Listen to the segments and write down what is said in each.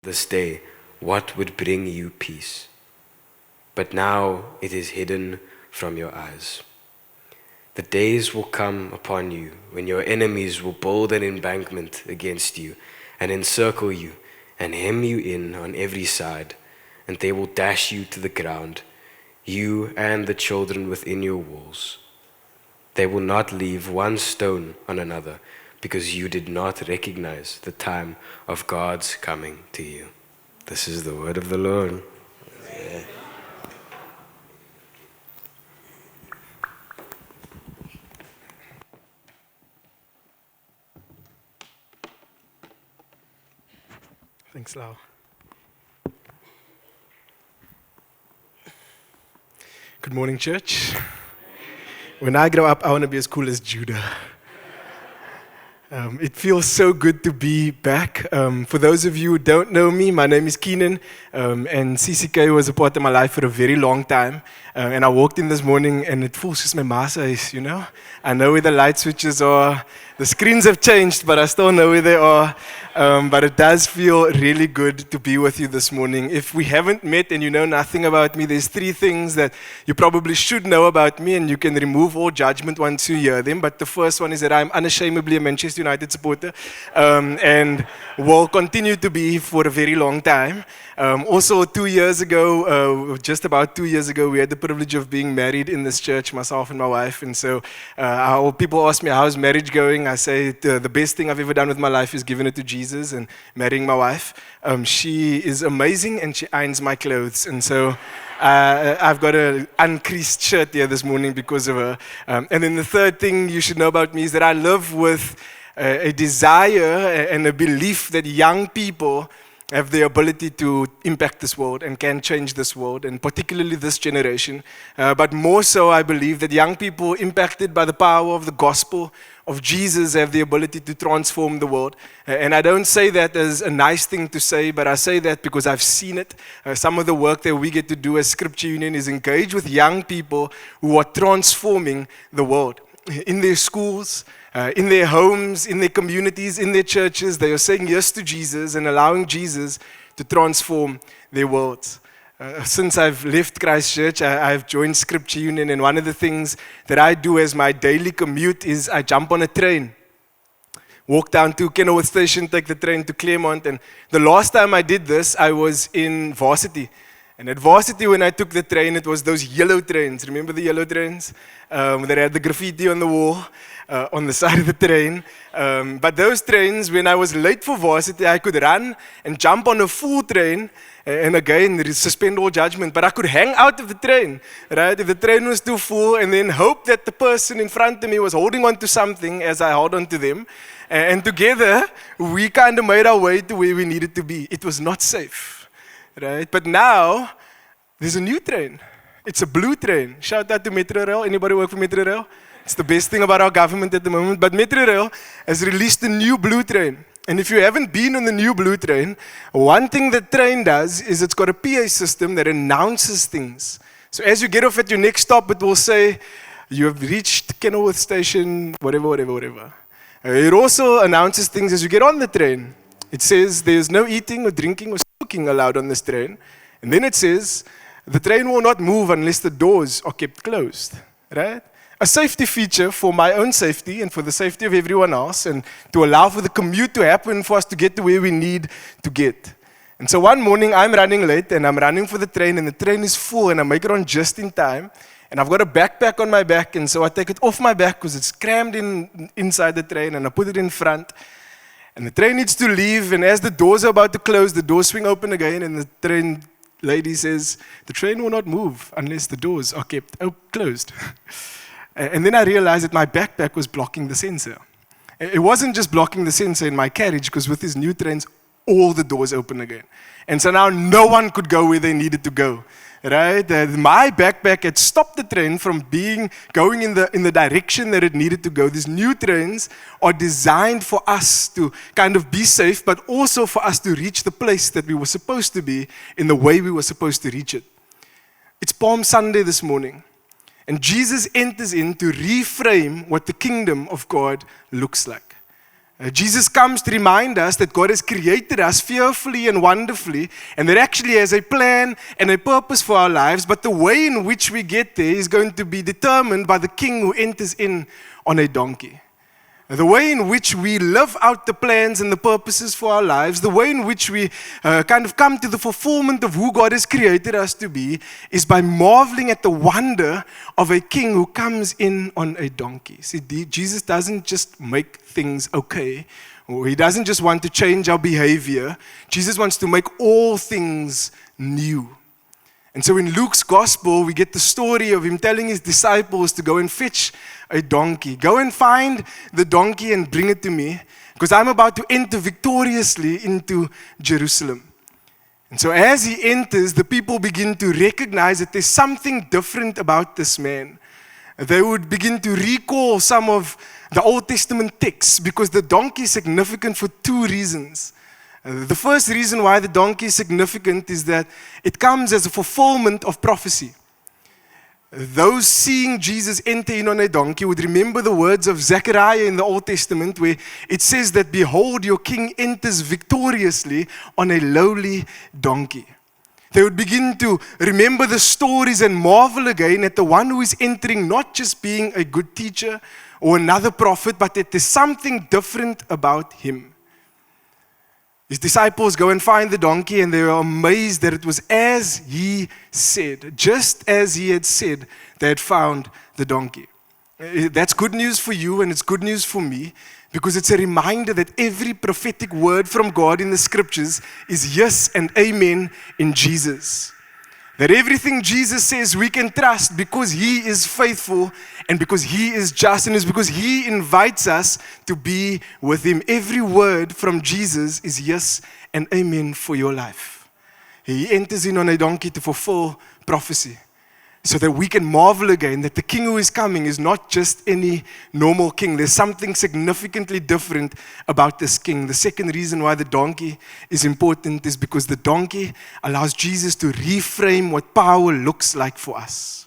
this day what would bring you peace. But now it is hidden from your eyes. The days will come upon you when your enemies will build an embankment against you and encircle you and hem you in on every side, and they will dash you to the ground, you and the children within your walls. They will not leave one stone on another, because you did not recognize the time of God's coming to you. This is the word of the Lord. Yeah. Thanks, Lau. Good morning, church. When I grow up, I want to be as cool as Judah. It feels so good to be back. For those of you who don't know me, my name is Keenan, and CCK was a part of my life for a very long time. And I walked in this morning, and it feels just my master is, you know. I know where the light switches are. The screens have changed, but I still know where they are. But it does feel really good to be with you this morning. If we haven't met and you know nothing about me, there's 3 things that you probably should know about me, and you can remove all judgment once you hear them. But the first one is that I'm unashamedly a Manchester United supporter, and will continue to be for a very long time. Also, 2 years ago, just about 2 years ago, we had the privilege of being married in this church, myself and my wife. And so people ask me, how's marriage going? I say the best thing I've ever done with my life is giving it to Jesus and marrying my wife. She is amazing, and she irons my clothes. And so I've got an uncreased shirt here this morning because of her. And then the third thing you should know about me is that I live with a desire and a belief that young people have the ability to impact this world and can change this world, and particularly this generation. But more so, I believe that young people impacted by the power of the gospel of Jesus have the ability to transform the world. And I don't say that as a nice thing to say, but I say that because I've seen it. Some of the work that we get to do as Scripture Union is engage with young people who are transforming the world. In their schools, in their homes, in their communities, in their churches, they are saying yes to Jesus and allowing Jesus to transform their worlds. Since I've left Christchurch, I've joined Scripture Union, and one of the things that I do as my daily commute is I jump on a train, walk down to Kenilworth Station, take the train to Claremont, and the last time I did this, I was in varsity. And at varsity, when I took the train, it was those yellow trains. Remember the yellow trains? That had the graffiti on the wall, on the side of the train. But those trains, when I was late for varsity, I could run and jump on a full train. And again, suspend all judgment. But I could hang out of the train, right? If the train was too full, and then hope that the person in front of me was holding on to something as I held on to them. And together, we kind of made our way to where we needed to be. It was not safe. Right? But now, there's a new train. It's a blue train. Shout out to Metrorail. Anybody work for Metrorail? It's the best thing about our government at the moment. But Metrorail has released a new blue train. And if you haven't been on the new blue train, one thing the train does is it's got a PA system that announces things. So as you get off at your next stop, it will say, you have reached Kenilworth Station, whatever. It also announces things as you get on the train. It says there's no eating or drinking or smoking allowed on this train. And then it says the train will not move unless the doors are kept closed, right? A safety feature for my own safety and for the safety of everyone else, and to allow for the commute to happen for us to get to where we need to get. And so one morning I'm running late and I'm running for the train, and the train is full, and I make it on just in time. And I've got a backpack on my back, and so I take it off my back because it's crammed inside the train, and I put it in front. And the train needs to leave, and as the doors are about to close, the doors swing open again, and the train lady says, the train will not move unless the doors are kept closed. And then I realized that my backpack was blocking the sensor. It wasn't just blocking the sensor in my carriage, because with these new trains, all the doors open again. And so now no one could go where they needed to go. Right? My backpack had stopped the train from going in the direction that it needed to go. These new trains are designed for us to kind of be safe, but also for us to reach the place that we were supposed to be in the way we were supposed to reach it. It's Palm Sunday this morning, and Jesus enters in to reframe what the kingdom of God looks like. Jesus comes to remind us that God has created us fearfully and wonderfully, and that actually has a plan and a purpose for our lives, but the way in which we get there is going to be determined by the king who enters in on a donkey. The way in which we live out the plans and the purposes for our lives, the way in which we kind of come to the fulfillment of who God has created us to be, is by marveling at the wonder of a king who comes in on a donkey. See, Jesus doesn't just make things okay, or he doesn't just want to change our behavior. Jesus wants to make all things new. And so in Luke's gospel, we get the story of him telling his disciples to go and fetch a donkey. Go and find the donkey and bring it to me, because I'm about to enter victoriously into Jerusalem. And so as he enters, the people begin to recognize that there's something different about this man. They would begin to recall some of the Old Testament texts, because the donkey is significant for two reasons. The first reason why the donkey is significant is that it comes as a fulfillment of prophecy. Those seeing Jesus enter in on a donkey would remember the words of Zechariah in the Old Testament, where it says that, "Behold, your king enters victoriously on a lowly donkey." They would begin to remember the stories and marvel again at the one who is entering, not just being a good teacher or another prophet, but that there's something different about him. His disciples go and find the donkey, and they are amazed that it was as he said. Just as he had said, they had found the donkey. That's good news for you, and it's good news for me, because it's a reminder that every prophetic word from God in the scriptures is yes and amen in Jesus. That everything Jesus says we can trust because he is faithful and because he is just, and it's because he invites us to be with him. Every word from Jesus is yes and amen for your life. He enters in on a donkey to fulfill prophecy, so that we can marvel again that the king who is coming is not just any normal king. There's something significantly different about this king. The second reason why the donkey is important is because the donkey allows Jesus to reframe what power looks like for us.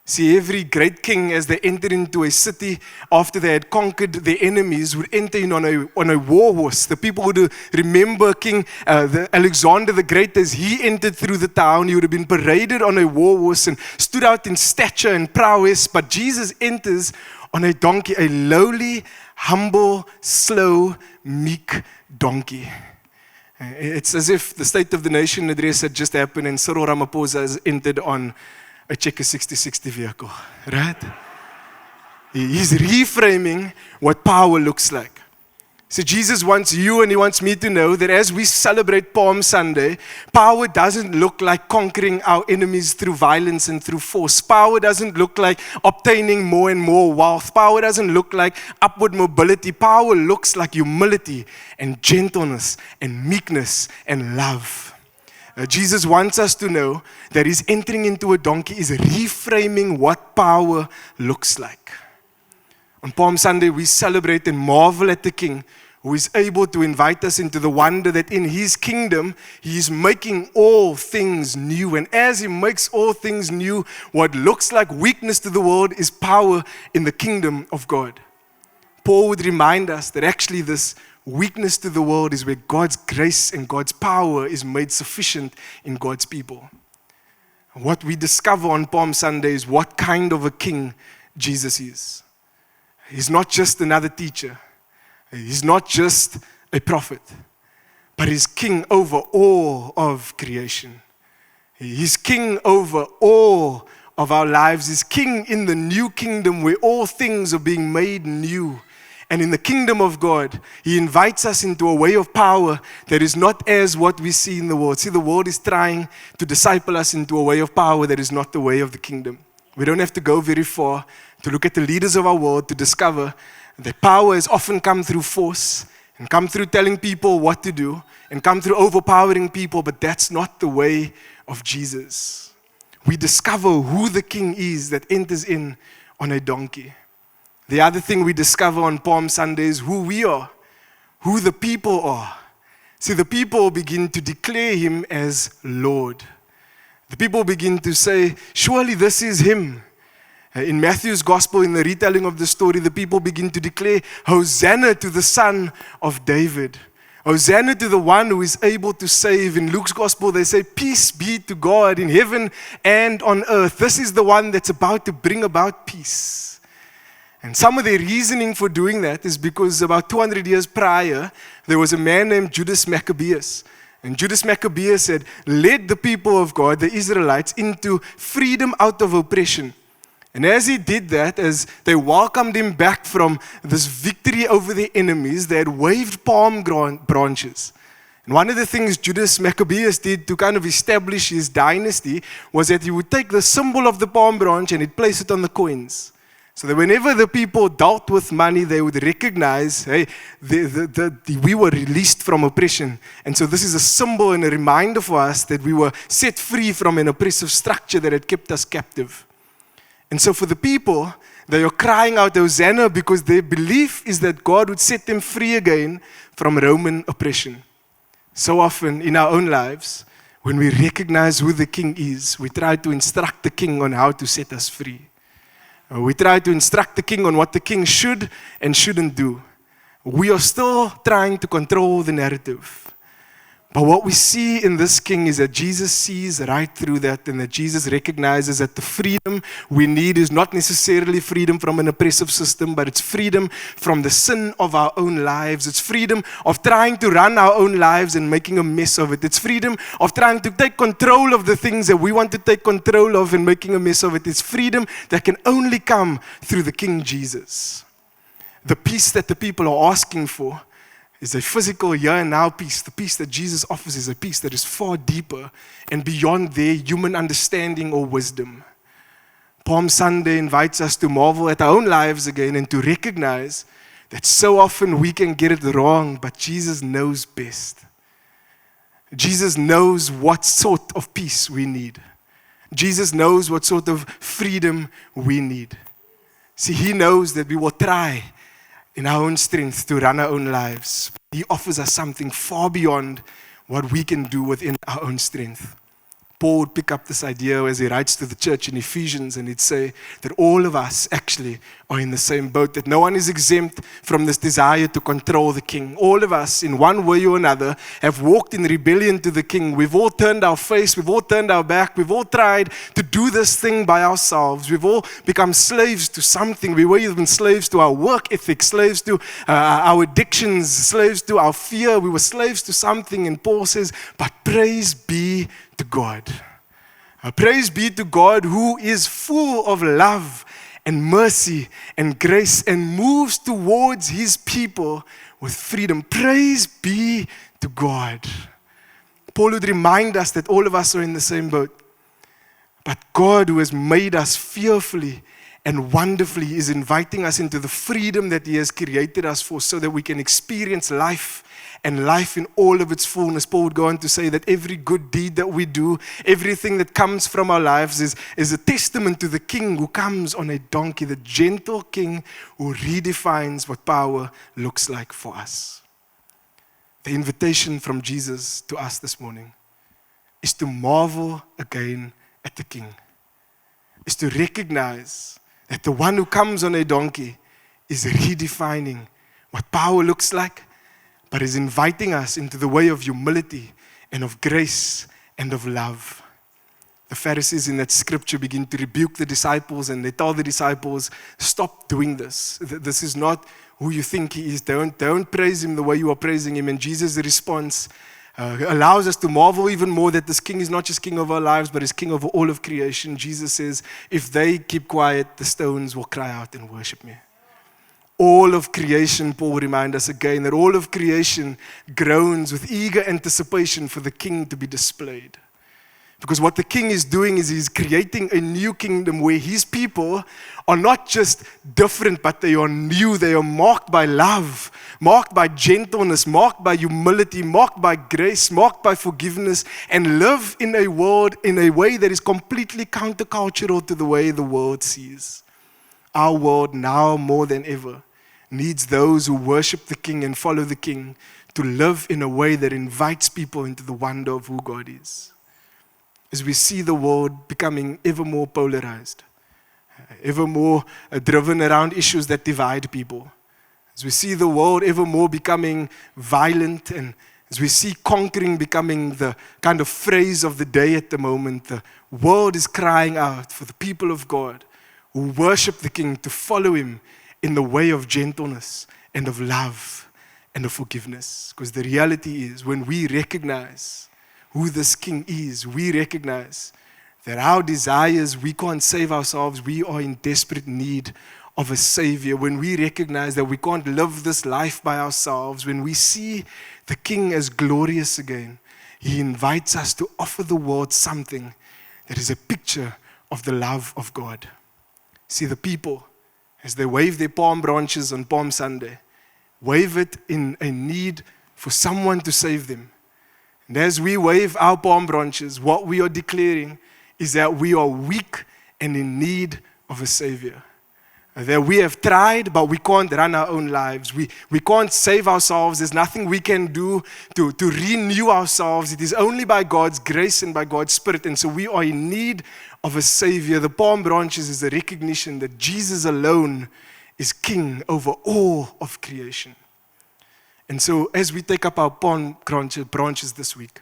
See, every great king, as they entered into a city after they had conquered their enemies, would enter in on a war horse. The people would remember King Alexander the Great. As he entered through the town, he would have been paraded on a war horse and stood out in stature and prowess. But Jesus enters on a donkey, a lowly, humble, slow, meek donkey. It's as if the State of the Nation address had just happened and Cyril Ramaphosa has entered on a Checker 6060 vehicle, right? He's reframing what power looks like. So Jesus wants you and he wants me to know that as we celebrate Palm Sunday, power doesn't look like conquering our enemies through violence and through force. Power doesn't look like obtaining more and more wealth. Power doesn't look like upward mobility. Power looks like humility and gentleness and meekness and love. Jesus wants us to know that his entering into a donkey is reframing what power looks like. On Palm Sunday, we celebrate and marvel at the King who is able to invite us into the wonder that in his kingdom, he is making all things new. And as he makes all things new, what looks like weakness to the world is power in the kingdom of God. Paul would remind us that actually this weakness to the world is where God's grace and God's power is made sufficient in God's people. What we discover on Palm Sunday is what kind of a king Jesus is. He's not just another teacher. He's not just a prophet, but he's king over all of creation. He's king over all of our lives. He's king in the new kingdom where all things are being made new. And in the kingdom of God, he invites us into a way of power that is not as what we see in the world. See, the world is trying to disciple us into a way of power that is not the way of the kingdom. We don't have to go very far to look at the leaders of our world to discover that power has often come through force and come through telling people what to do and come through overpowering people, but that's not the way of Jesus. We discover who the king is that enters in on a donkey. The other thing we discover on Palm Sunday is who we are, who the people are. See, the people begin to declare him as Lord. The people begin to say, surely this is him. In Matthew's gospel, in the retelling of the story, the people begin to declare, Hosanna to the Son of David. Hosanna to the one who is able to save. In Luke's gospel, they say, peace be to God in heaven and on earth. This is the one that's about to bring about peace. And some of their reasoning for doing that is because about 200 years prior, there was a man named Judas Maccabeus. And Judas Maccabeus had led the people of God, the Israelites, into freedom out of oppression. And as he did that, as they welcomed him back from this victory over their enemies, they had waved palm branches. And one of the things Judas Maccabeus did to kind of establish his dynasty was that he would take the symbol of the palm branch and he'd place it on the coins. So that whenever the people dealt with money, they would recognize, hey, we were released from oppression. And so this is a symbol and a reminder for us that we were set free from an oppressive structure that had kept us captive. And so for the people, they are crying out Hosanna because their belief is that God would set them free again from Roman oppression. So often in our own lives, when we recognize who the King is, we try to instruct the King on how to set us free. We try to instruct the King on what the King should and shouldn't do. We are still trying to control the narrative. But what we see in this King is that Jesus sees right through that, and that Jesus recognizes that the freedom we need is not necessarily freedom from an oppressive system, but it's freedom from the sin of our own lives. It's freedom of trying to run our own lives and making a mess of it. It's freedom of trying to take control of the things that we want to take control of and making a mess of it. It's freedom that can only come through the King Jesus. The peace that the people are asking for is a physical here and now peace. The peace that Jesus offers is a peace that is far deeper and beyond their human understanding or wisdom. Palm Sunday invites us to marvel at our own lives again and to recognize that so often we can get it wrong, but Jesus knows best. Jesus knows what sort of peace we need. Jesus knows what sort of freedom we need. See, He knows that we will try in our own strength to run our own lives. He offers us something far beyond what we can do within our own strength. Paul would pick up this idea as he writes to the church in Ephesians, and he'd say that all of us actually are in the same boat, that no one is exempt from this desire to control the King. All of us, in one way or another, have walked in rebellion to the King. We've all turned our face, we've all turned our back, we've all tried to do this thing by ourselves. We've all become slaves to something. We were even slaves to our work ethic, slaves to our addictions, slaves to our fear. We were slaves to something, and Paul says, but praise be to God. Praise be to God who is full of love and mercy and grace and moves towards His people with freedom. Praise be to God. Paul would remind us that all of us are in the same boat. But God, who has made us fearfully and wonderfully, is inviting us into the freedom that He has created us for so that we can experience life and life in all of its fullness. Paul would go on to say that every good deed that we do, everything that comes from our lives is a testament to the King who comes on a donkey, the gentle King who redefines what power looks like for us. The invitation from Jesus to us this morning is to marvel again at the King, is to recognize that the one who comes on a donkey is redefining what power looks like, but is inviting us into the way of humility and of grace and of love. The Pharisees in that scripture begin to rebuke the disciples, and they tell the disciples, stop doing this. This is not who you think He is. Don't praise Him the way you are praising Him. And Jesus' response allows us to marvel even more that this King is not just King of our lives, but is King of all of creation. Jesus says, if they keep quiet, the stones will cry out and worship me. All of creation, Paul will remind us again, that all of creation groans with eager anticipation for the King to be displayed. Because what the King is doing is He's creating a new kingdom where His people are not just different, but they are new. They are marked by love, marked by gentleness, marked by humility, marked by grace, marked by forgiveness, and live in a world in a way that is completely countercultural to the way the world sees. Our world now more than ever needs those who worship the King and follow the King to live in a way that invites people into the wonder of who God is. As we see the world becoming ever more polarized, ever more driven around issues that divide people. As we see the world ever more becoming violent, and as we see conquering becoming the kind of phrase of the day at the moment, the world is crying out for the people of God who worship the King to follow Him in the way of gentleness and of love and of forgiveness. Because the reality is, when we recognize who this King is, we recognize that our desires, we can't save ourselves. We are in desperate need of a Savior. When we recognize that we can't live this life by ourselves, when we see the King as glorious again, He invites us to offer the world something that is a picture of the love of God. See, the people, as they wave their palm branches on Palm Sunday, wave it in a need for someone to save them. And as we wave our palm branches, what we are declaring is that we are weak and in need of a Savior. That we have tried, but we can't run our own lives. We can't save ourselves. There's nothing we can do to renew ourselves. It is only by God's grace and by God's Spirit. And so we are in need of a Savior. The palm branches is a recognition that Jesus alone is King over all of creation. And so as we take up our palm branches this week,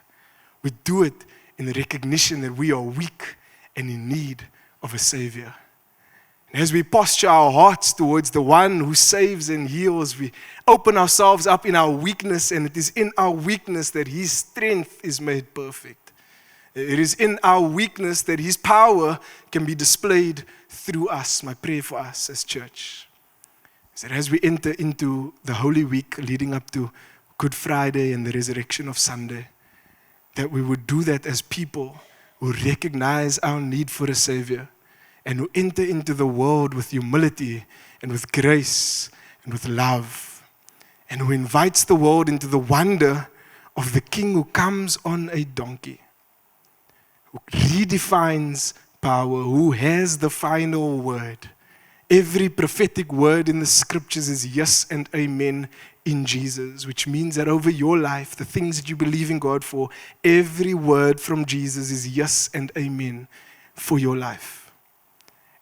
we do it in the recognition that we are weak and in need of a Savior. And as we posture our hearts towards the one who saves and heals, we open ourselves up in our weakness, and it is in our weakness that His strength is made perfect. It is in our weakness that His power can be displayed through us. My prayer for us as church is that as we enter into the Holy Week leading up to Good Friday and the resurrection of Sunday, that we would do that as people who recognize our need for a Savior and who enter into the world with humility and with grace and with love, and who invites the world into the wonder of the King who comes on a donkey, who redefines power, who has the final word. Every prophetic word in the scriptures is yes and amen in Jesus, which means that over your life, the things that you believe in God for, every word from Jesus is yes and amen for your life.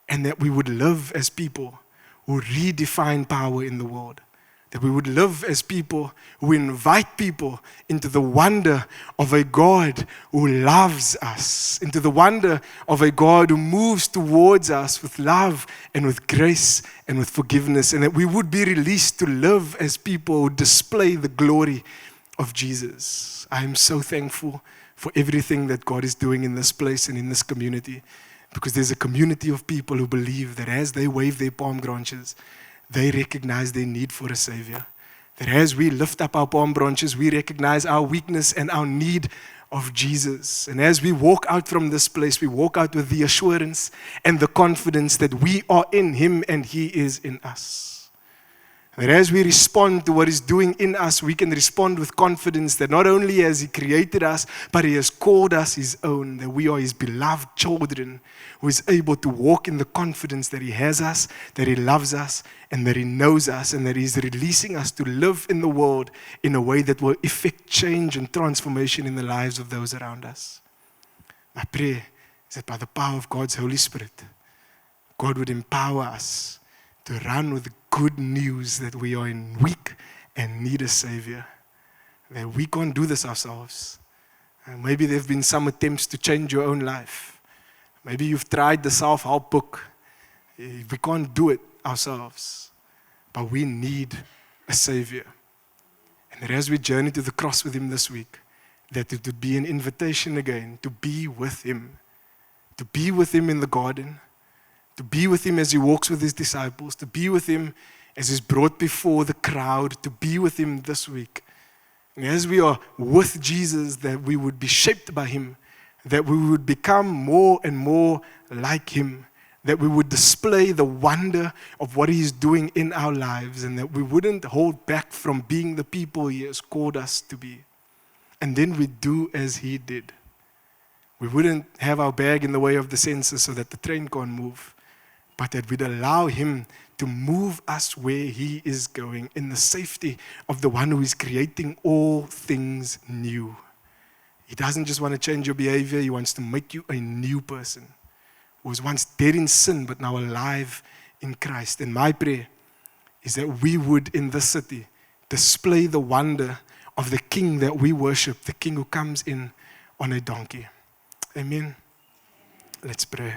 And that we would live as people who redefine power in the world. That we would live as people who invite people into the wonder of a God who loves us, into the wonder of a God who moves towards us with love and with grace and with forgiveness, and that we would be released to live as people who display the glory of Jesus. I am so thankful for everything that God is doing in this place and in this community, because there's a community of people who believe that as they wave their palm branches, they recognize their need for a Savior. That as we lift up our palm branches, we recognize our weakness and our need of Jesus. And as we walk out from this place, we walk out with the assurance and the confidence that we are in Him and He is in us. That as we respond to what He's doing in us, we can respond with confidence that not only has He created us, but He has called us His own, that we are His beloved children, who is able to walk in the confidence that He has us, that He loves us, and that He knows us, and that He is releasing us to live in the world in a way that will effect change and transformation in the lives of those around us. My prayer is that by the power of God's Holy Spirit, God would empower us to run with the good news that we are in weak and need a Savior. That we can't do this ourselves. Maybe there have been some attempts to change your own life. Maybe you've tried the self-help book. We can't do it ourselves. But we need a Savior. And that as we journey to the cross with Him this week, that it would be an invitation again to be with Him. To be with Him in the garden. To be with Him as He walks with His disciples, to be with Him as He's brought before the crowd, to be with Him this week. And as we are with Jesus, that we would be shaped by Him, that we would become more and more like Him, that we would display the wonder of what He is doing in our lives, and that we wouldn't hold back from being the people He has called us to be. And then we do as He did. We wouldn't have our bag in the way of the census so that the train can't move, but that we'd allow Him to move us where He is going in the safety of the one who is creating all things new. He doesn't just want to change your behavior, He wants to make you a new person was once dead in sin, but now alive in Christ. And my prayer is that we would, in this city, display the wonder of the King that we worship, the King who comes in on a donkey. Amen. Let's pray.